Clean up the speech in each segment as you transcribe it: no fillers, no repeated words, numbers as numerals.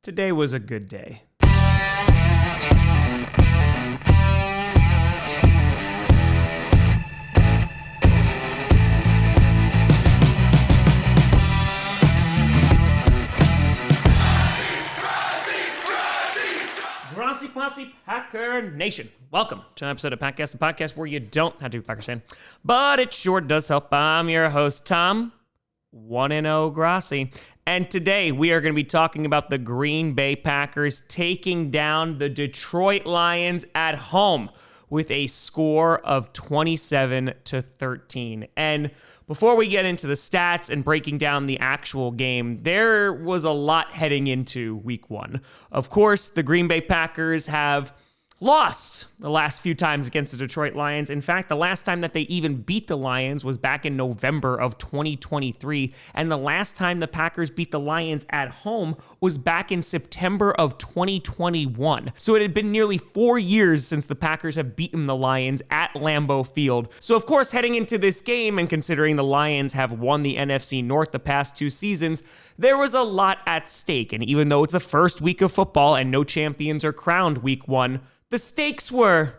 Today was a good day. Grossi Posse Packer Nation. Welcome to an episode of Packcast, the podcast where you don't have to be a Packers fan, but it sure does help. I'm your host, Tom, 1-0 Grossi. And today we are going to be talking about the Green Bay Packers taking down the Detroit Lions at home with a score of 27-13. And before we get into the stats and breaking down the actual game, there was a lot heading into week one. Of course, the Green Bay Packers have lost the last few times against the Detroit Lions. In fact, the last time that they even beat the Lions was back in November of 2023. And the last time the Packers beat the Lions at home was back in September of 2021. So it had been nearly 4 years since the Packers have beaten the Lions at Lambeau Field. So of course, heading into this game and considering the Lions have won the NFC North the past 2 seasons, there was a lot at stake. And even though it's the first week of football and no champions are crowned week one, the stakes were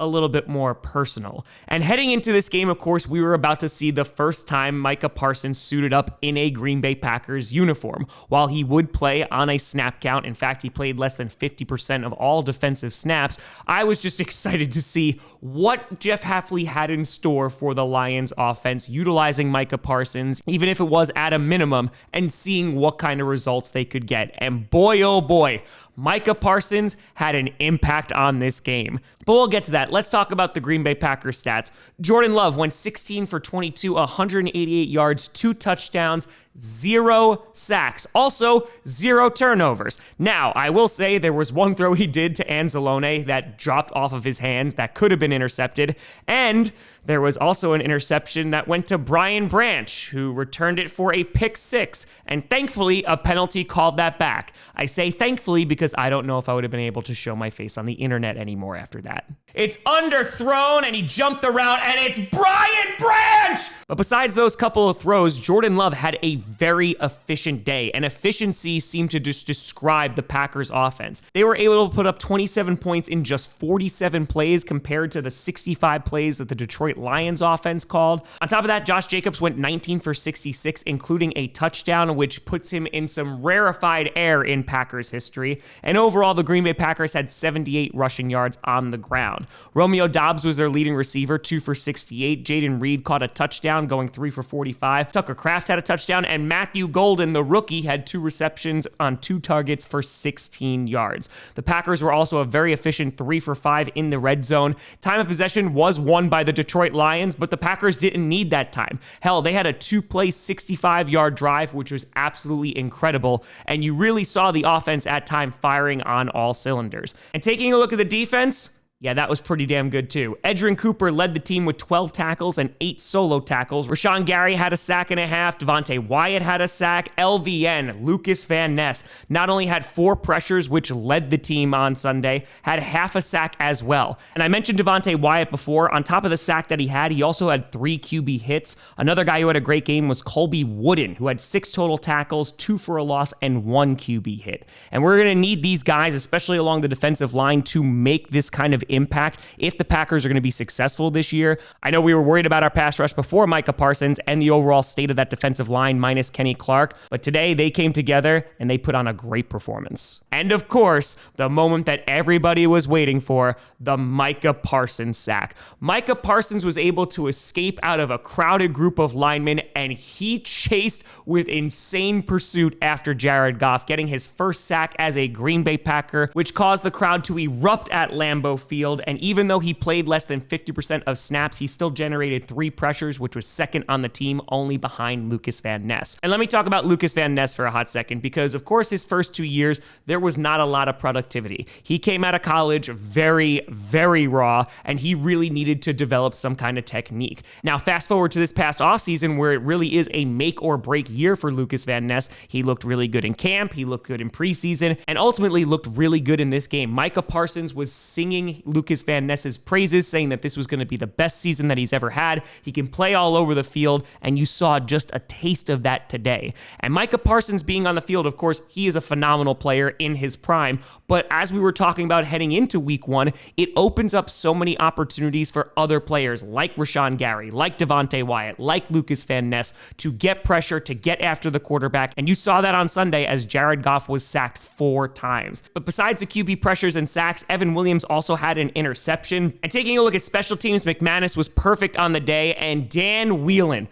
a little bit more personal. And heading into this game, of course, we were about to see the first time Micah Parsons suited up in a Green Bay Packers uniform. While he would play on a snap count, in fact, he played less than 50% of all defensive snaps, I was just excited to see what Jeff Hafley had in store for the Lions offense, utilizing Micah Parsons, even if it was at a minimum, and seeing what kind of results they could get. And boy, oh boy, Micah Parsons had an impact on this game. But we'll get to that. Let's talk about the Green Bay Packers stats. Jordan Love went 16 for 22, 188 yards, 2 touchdowns, 0 sacks. Also, 0 turnovers. Now, I will say there was one throw he did to Anzalone that dropped off of his hands that could have been intercepted. And there was also an interception that went to Brian Branch, who returned it for a pick 6. And thankfully, a penalty called that back. I say thankfully because I don't know if I would have been able to show my face on the internet anymore after that. It's underthrown, and he jumped the route, and it's Brian Branch! But besides those couple of throws, Jordan Love had a very efficient day, and efficiency seemed to just describe the Packers offense. They were able to put up 27 points in just 47 plays compared to the 65 plays that the Detroit Lions offense called. On top of that, Josh Jacobs went 19 for 66, including a touchdown, which puts him in some rarefied air in Packers history. And overall, the Green Bay Packers had 78 rushing yards on the ground. Romeo Doubs was their leading receiver, 2 for 68. Jaden Reed caught a touchdown, going 3 for 45. Tucker Kraft had a touchdown, and Matthew Golden, the rookie, had 2 receptions on 2 targets for 16 yards. The Packers were also a very efficient 3 for 5 in the red zone. Time of possession was won by the Detroit Lions, but the Packers didn't need that time. Hell, they had a 2-play, 65-yard drive, which was absolutely incredible, and you really saw the offense at time firing on all cylinders. And taking a look at the defense, yeah, that was pretty damn good too. Edgerrin Cooper led the team with 12 tackles and 8 solo tackles. Rashawn Gary had a sack and a half. Devontae Wyatt had a sack. LVN, Lucas Van Ness, not only had 4 pressures, which led the team on Sunday, had half a sack as well. And I mentioned Devontae Wyatt before. On top of the sack that he also had 3 QB hits. Another guy who had a great game was Colby Wooden, who had 6 total tackles, 2 for a loss, and 1 QB hit. And we're going to need these guys, especially along the defensive line, to make this kind of impact if the Packers are going to be successful this year. I know we were worried about our pass rush before Micah Parsons and the overall state of that defensive line minus Kenny Clark, but today they came together and they put on a great performance. And of course, the moment that everybody was waiting for, the Micah Parsons sack. Micah Parsons was able to escape out of a crowded group of linemen, and he chased with insane pursuit after Jared Goff, getting his first sack as a Green Bay Packer, which caused the crowd to erupt at Lambeau Field. And even though he played less than 50% of snaps, he still generated 3 pressures, which was second on the team, only behind Lucas Van Ness. And let me talk about Lucas Van Ness for a hot second, because of course his first 2 years, there was not a lot of productivity. He came out of college very, very raw, and he really needed to develop some kind of technique. Now, fast forward to this past offseason, where it really is a make or break year for Lucas Van Ness. He looked really good in camp, he looked good in preseason, and ultimately looked really good in this game. Micah Parsons was singing Lucas Van Ness's praises, saying that this was going to be the best season that he's ever had. He can play all over the field, and you saw just a taste of that today. And Micah Parsons being on the field, of course, he is a phenomenal player in his prime, but as we were talking about heading into week one, it opens up so many opportunities for other players like Rashawn Gary, like Devontae Wyatt, like Lucas Van Ness to get pressure, to get after the quarterback, and you saw that on Sunday as Jared Goff was sacked 4 times. But besides the QB pressures and sacks, Evan Williams also had an interception. And taking a look at special teams, McManus was perfect on the day, and Dan Whelan,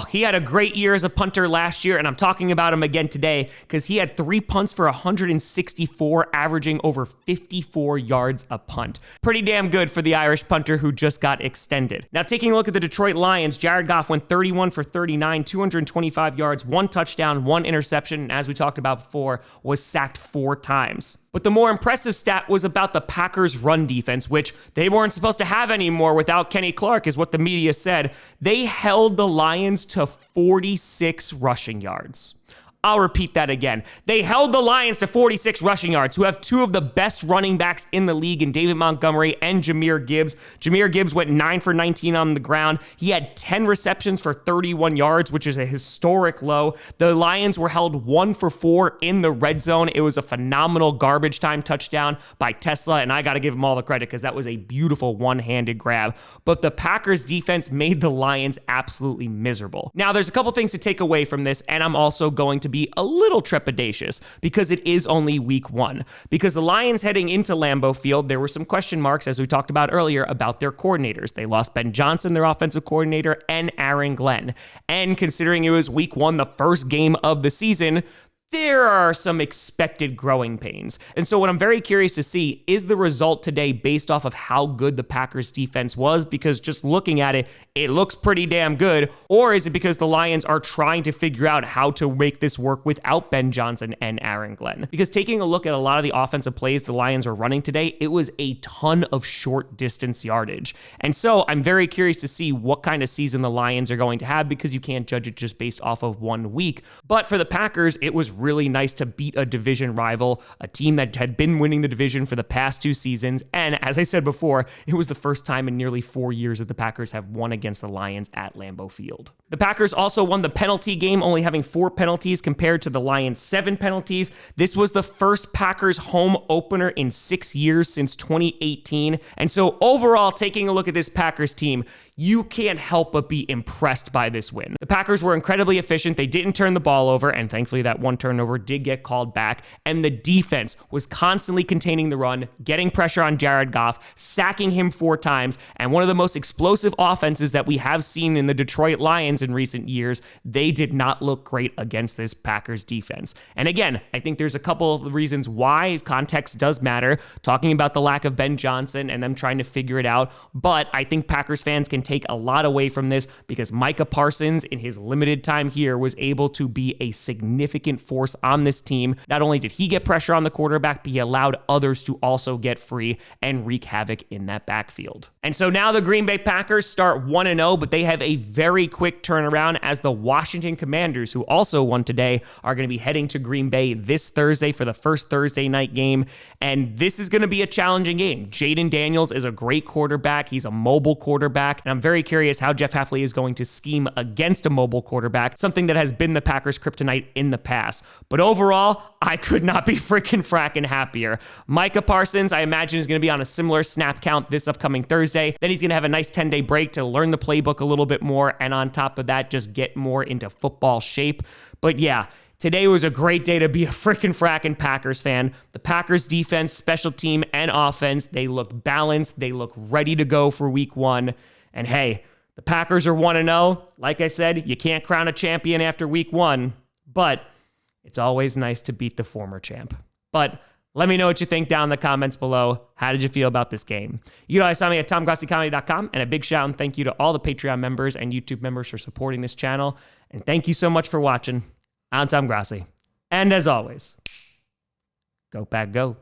he had a great year as a punter last year, and I'm talking about him again today because he had 3 punts for 164, averaging over 54 yards a punt. Pretty damn good for the Irish punter who just got extended. Now, taking a look at the Detroit Lions, Jared Goff went 31 for 39, 225 yards, 1 touchdown, 1 interception, and as we talked about before, was sacked 4 times. But the more impressive stat was about the Packers' run defense, which they weren't supposed to have anymore without Kenny Clark, is what the media said. They held the Lions to 46 rushing yards. I'll repeat that again. They held the Lions to 46 rushing yards, who have 2 of the best running backs in the league in David Montgomery and Jahmyr Gibbs. Jahmyr Gibbs went 9 for 19 on the ground. He had 10 receptions for 31 yards, which is a historic low. The Lions were held 1 for 4 in the red zone. It was a phenomenal garbage time touchdown by Tesla, and I got to give him all the credit because that was a beautiful one-handed grab. But the Packers defense made the Lions absolutely miserable. Now, there's a couple things to take away from this, and I'm also going to be a little trepidatious because it is only week one. Because the Lions heading into Lambeau Field, there were some question marks, as we talked about earlier, about their coordinators. They lost Ben Johnson, their offensive coordinator, and Aaron Glenn. And considering it was week one, the first game of the season, there are some expected growing pains. And so what I'm very curious to see is the result today based off of how good the Packers defense was, because just looking at it, it looks pretty damn good. Or is it because the Lions are trying to figure out how to make this work without Ben Johnson and Aaron Glenn? Because taking a look at a lot of the offensive plays the Lions were running today, it was a ton of short distance yardage. And so I'm very curious to see what kind of season the Lions are going to have, because you can't judge it just based off of 1 week. But for the Packers, it was really nice to beat a division rival, a team that had been winning the division for the past 2 seasons. And as I said before, it was the first time in nearly 4 years that the Packers have won against the Lions at Lambeau Field. The Packers also won the penalty game, only having 4 penalties compared to the Lions' 7 penalties. This was the first Packers home opener in 6 years since 2018. And so overall, taking a look at this Packers team, you can't help but be impressed by this win. The Packers were incredibly efficient. They didn't turn the ball over, and thankfully that 1 turnover did get called back. And the defense was constantly containing the run, getting pressure on Jared Goff, sacking him 4 times, and one of the most explosive offenses that we have seen in the Detroit Lions in recent years. They did not look great against this Packers defense. And again, I think there's a couple of reasons why. Context does matter, talking about the lack of Ben Johnson and them trying to figure it out. But I think Packers fans can take a lot away from this, because Micah Parsons, in his limited time here, was able to be a significant force on this team. Not only did he get pressure on the quarterback, but he allowed others to also get free and wreak havoc in that backfield. And so now the Green Bay Packers start 1-0, but they have a very quick turnaround as the Washington Commanders, who also won today, are going to be heading to Green Bay this Thursday for the first Thursday night game. And this is going to be a challenging game. Jaden Daniels is a great quarterback. He's a mobile quarterback. And I'm very curious how Jeff Hafley is going to scheme against a mobile quarterback, something that has been the Packers' kryptonite in the past. But overall, I could not be freaking fracking happier. Micah Parsons, I imagine, is going to be on a similar snap count this upcoming Thursday. Then he's going to have a nice 10-day break to learn the playbook a little bit more, and on top of that, just get more into football shape. But yeah, today was a great day to be a freaking fracking Packers fan. The Packers defense, special team, and offense, they look balanced. They look ready to go for week one. And hey, the Packers are 1-0. Like I said, you can't crown a champion after week one, but it's always nice to beat the former champ. But let me know what you think down in the comments below. How did you feel about this game? You can always find me at TomGrossiComedy.com, and a big shout and thank you to all the Patreon members and YouTube members for supporting this channel. And thank you so much for watching. I'm Tom Grossi. And as always, go Pack Go.